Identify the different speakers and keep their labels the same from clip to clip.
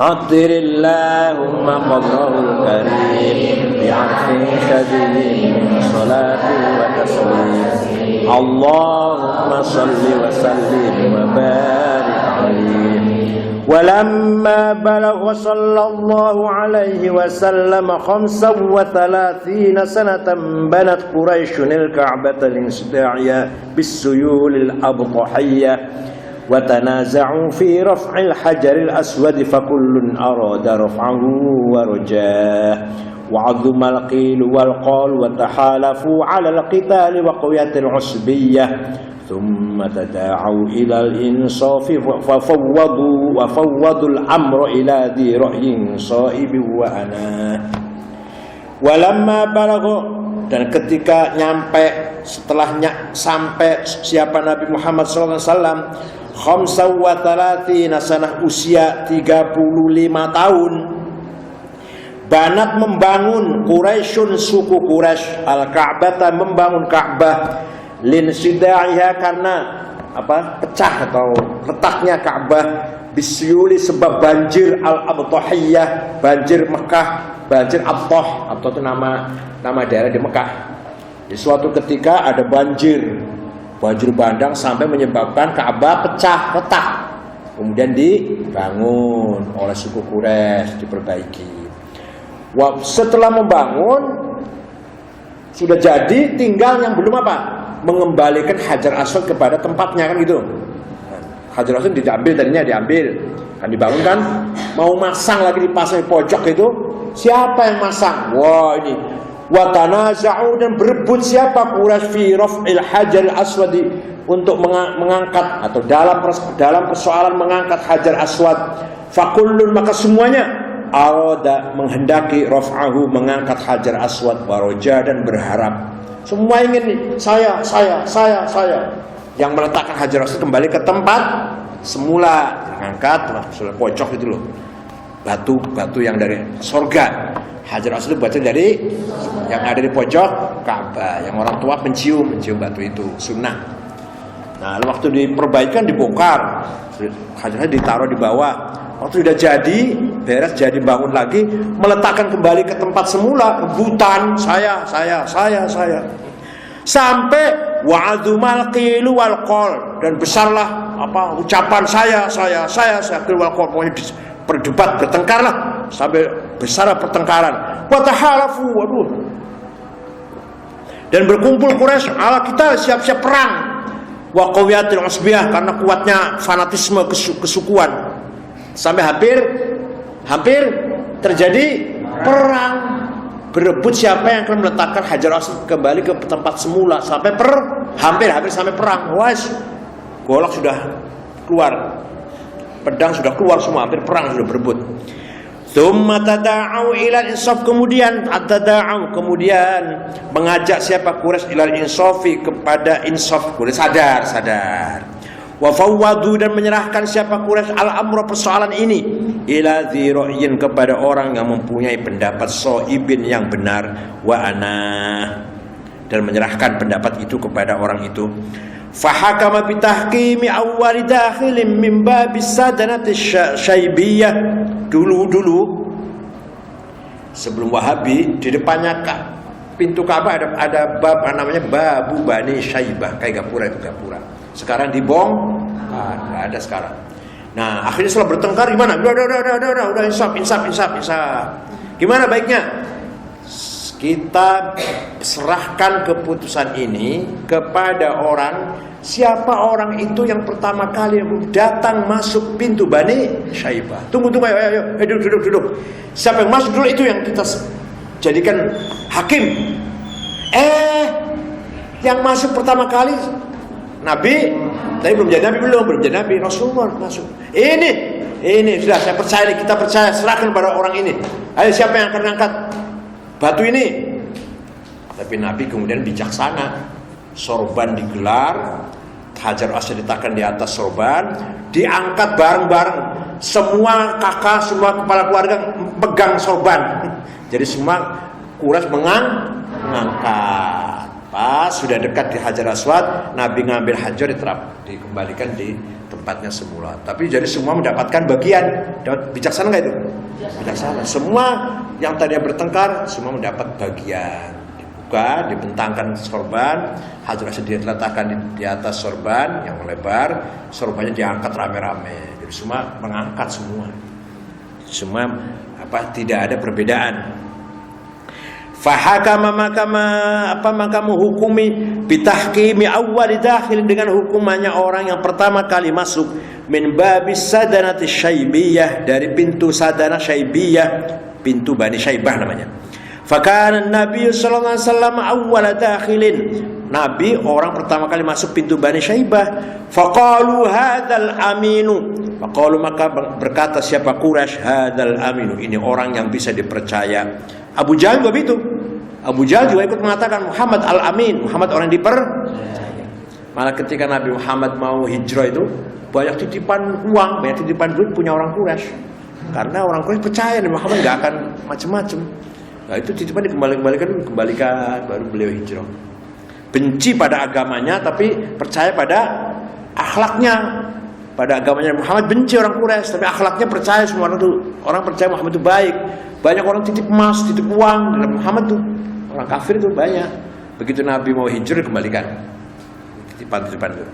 Speaker 1: عطر اللهم قبره الكريم بعرف شديد صلاة وتسليم اللهم صل وسلم وبارك عليه ولما بلغ صلى الله عليه وسلم 35 سنة بنت قريش الكعبة الانصداعية بالسيول الأبطحية وتنازعوا في رفع الحجر الأسود فكل أراد رفعه ورجاه وعظم القيل والقال وتحالفوا على القتال وقوية العصبية ثم تداعوا إلى الإنصاف وفوضوا الأمر إلى ذي رأي صائب وأناه ولما بلغوا dan ketika setelahnya sampai siapa Nabi Muhammad SAW khamsa wa thalathina sanah usia 35 tahun banat membangun Quraisyun suku Quraisy al-Ka'bah membangun Ka'bah linsidaiha karena pecah atau retaknya Ka'bah bisyuli sebab banjir al-Abtahiyah banjir Mekah banjir Abtah itu nama daerah di Mekah. Di suatu ketika ada banjir bandang sampai menyebabkan Ka'bah pecah retak. Kemudian dibangun oleh suku Quraisy, diperbaiki. Setelah membangun sudah jadi, tinggal yang belum mengembalikan Hajar Aswad kepada tempatnya kan gitu. Hajar Aswad tadinya diambil, kan dibangun kan, mau masang lagi dipasang di pojok itu. Siapa yang masang? Wah ini watanaza'u dan berebut siapa Quraisy fi raf'il hajar aswad untuk mengangkat atau dalam persoalan mengangkat Hajar Aswad fakullun maka semuanya arada menghendaki raf'ahu mengangkat Hajar Aswad waroja dan berharap semua ingin saya yang meletakkan Hajar Aswad kembali ke tempat semula mengangkat pojok itu loh batu yang dari surga. Hajar Aswad batu dari yang ada di pojok Ka'bah yang orang tua mencium batu itu sunnah. Nah waktu diperbaikan dibongkar Hajar Aswad ditaruh di bawah. Waktu sudah jadi beres jadi bangun lagi meletakkan kembali ke tempat semula rebutan saya sampai wa'adzumal qilu wal qol dan besarlah ucapan saya qilu wal qol pokoknya berdebat, bertengkarlah sampai besar pertengkaran. Watahalafu, dan berkumpul Quraisy ala kita siap-siap perang. Wa qawiyatil usbiyah karena kuatnya fanatisme kesukuan. Sampai hampir terjadi perang. Berebut siapa yang akan meletakkan Hajar Aswad kembali ke tempat semula sampai hampir sampai perang. Wais, golok sudah keluar. Pedang sudah keluar semua, hampir perang sudah berebut. Tsumma tada'u ilal insaf kemudian mengajak siapa Quraisy ilal insafi kepada insaf, Quraisy sadar. Wa fawwadu dan menyerahkan siapa Quraisy al-amra persoalan ini ila dzi ra'yin kepada orang yang mempunyai pendapat shaibin yang benar wa ana dan menyerahkan pendapat itu kepada orang itu. Fahakama bitahkimi awwali dakhilin min babis sadanati syaibiyah dulu sebelum Wahabi di depannya pintu Ka'bah ada bab namanya Babu Bani Syaibah kayak gapura itu gapura sekarang dibong ada sekarang. Nah akhirnya setelah bertengkar gimana udah insaf gimana baiknya kita serahkan keputusan ini kepada siapa orang itu yang pertama kali datang masuk pintu Bani Syaibah. Tunggu ayo duduk. Siapa yang masuk dulu itu yang kita jadikan hakim. Yang masuk pertama kali Nabi, tapi belum jadi Nabi, Rasulullah masuk. Ini sudah saya percaya, kita percaya, serahkan pada orang ini. Ayo siapa yang akan angkat batu ini? Tapi Nabi kemudian bijaksana. Sorban digelar, Hajar Aswad diletakkan di atas sorban, diangkat bareng-bareng. Semua kakak, semua kepala keluarga pegang sorban. Jadi semua Quraisy mengangkat. Pas sudah dekat di Hajar Aswad, Nabi ngambil hajar dikembalikan di tempat tempatnya semula. Tapi jadi semua mendapatkan bagian. Bijaksana nggak itu? Bijaksana. Semua yang tadinya bertengkar semua mendapat bagian. Dibuka, dibentangkan sorban, Hajar Aswad diletakkan di atas sorban yang melebar, sorbannya diangkat rame-rame. Jadi semua mengangkat semua. Semua tidak ada perbedaan. Fahakama maka menghukumi bitahkimi awwal dakhil dengan hukumannya orang yang pertama kali masuk min babis sadanati syaibiyah, dari pintu sadana syaibiyah, pintu Bani Syaibah namanya. Fakana Nabi sallallahu alaihi wasallam awwal dakhilin, Nabi orang pertama kali masuk pintu Bani Syaibah. Faqalu hadzal aminu, maka berkata siapa Quraisy, hadzal aminu, ini orang yang bisa dipercaya. Abu Jahal juga begitu. Abu Jahal juga ikut mengatakan Muhammad al-Amin, Muhammad orang yang dipercaya. Malah ketika Nabi Muhammad mau hijrah itu banyak titipan uang, banyak titipan duit punya orang Quraisy. Karena orang Quraisy percaya Nabi Muhammad nggak akan macam-macam. Nah itu titipan dikembalikan baru beliau hijrah. Benci pada agamanya tapi percaya pada akhlaknya. Pada agamanya Muhammad benci orang Quraisy, tapi akhlaknya percaya semua orang percaya Muhammad itu baik. Banyak orang titip emas, titip uang dalam Muhammad tuh. Orang kafir itu banyak. Begitu Nabi mau hijrah kembalikan titipan-titipan itu.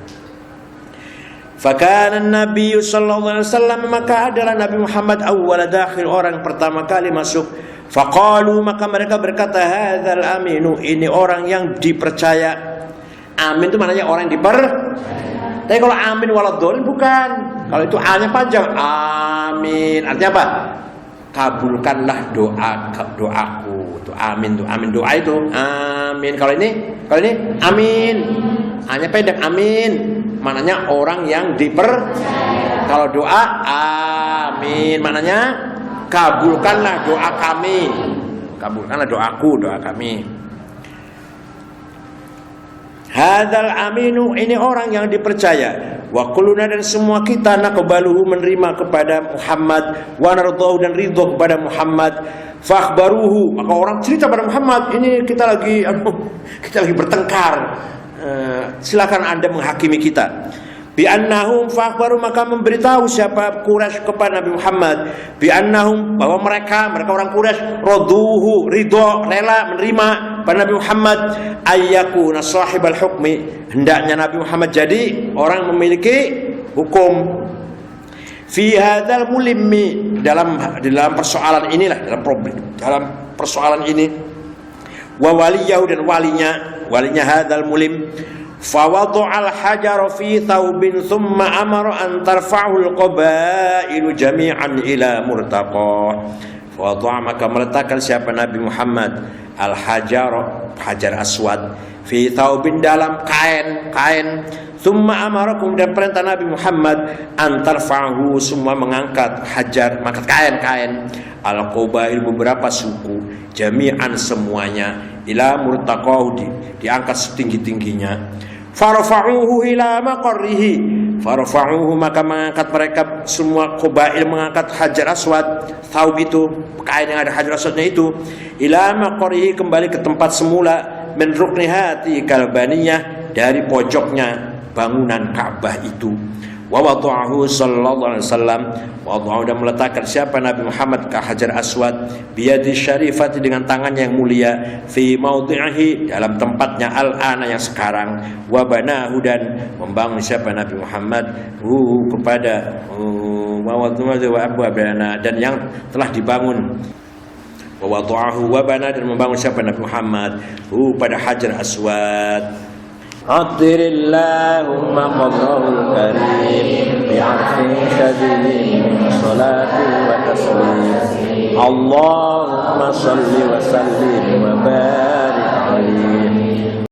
Speaker 1: Fakana Nabi sallallahu alaihi wasallam, maka adalah Nabi Muhammad awwal dakhil, orang pertama kali masuk. Faqalu, maka mereka berkata hadzal aminu, ini orang yang dipercaya. Amin itu maknanya orang yang dipercaya. Tapi kalau amin waladhdallin bukan. Kalau itu A-nya panjang. Amin. Artinya apa? Kabulkanlah doaku. Itu amin tuh. Amin doa itu. Amin. Kalau ini amin. A-nya pendek, amin. Maknanya orang yang dipercaya. Kalau doa amin maknanya kabulkanlah doa kami. Kabulkanlah doaku, doa kami. Hadzal aminu, ini orang yang dipercaya. Wa quluna, dan semua kita naqbaluhu, menerima kepada Muhammad, wa nardahu, dan ridho kepada Muhammad. Fakhbaruhu, maka orang cerita pada Muhammad, ini kita lagi bertengkar. Silakan Anda menghakimi kita. Bi annahum, fakhbaru, maka memberitahu siapa Quraisy kepada Nabi Muhammad, bi annahum, bahwa mereka orang Quraisy raduhu, ridho, rela menerima pada Nabi Muhammad, ayyakuna sahibal hukmi, hendaknya Nabi Muhammad jadi orang memiliki hukum. Fi hadzal mulimmi, dalam persoalan inilah, dalam persoalan ini, wa waliyahu, dan walinya hadzal mulim. Fawada'al hajar fi thawbin thumma amara an tarfa'u al-qabailu jami'an ila murtaqa. Fawada'a, maka meletakkan siapa Nabi Muhammad hajar aswad fi thawbin, dalam kain. Thumma amara, kemudian perintah Nabi Muhammad an tarfa'u, semua mengangkat hajar, mengangkat kain al-qabail, beberapa suku, jami'an, semuanya, ila murtaqahu, diangkat setinggi-tingginya. Farfa'uhu ila maqarrihi, farfa'uhu, maka mengangkat mereka semua qabail, mengangkat hajar aswad, thawb itu, kain yang ada hajar aswadnya itu, ila maqarrihi, kembali ke tempat semula, min ruknihati kalbaniyah, dari pojoknya bangunan Ka'bah itu. Wa wada'ahu sallallahu alaihi wasallam, wada'ahu, dan meletakkan siapa Nabi Muhammad ke hajar aswad, biyadi syarifati, dengan tangannya yang mulia, fi maudhi'ihi, dalam tempatnya al-ana, yang sekarang, wa banahu, dan membangun siapa Nabi Muhammad kepada wa abana, dan yang telah dibangun, wa wada'ahu wa bana, dan membangun siapa Nabi Muhammad pada hajar aswad. Atirillahumma qadrahul karim bi'arfin syadidin salatu wa taslim. Allahumma salli wa sallim wa barik alaihi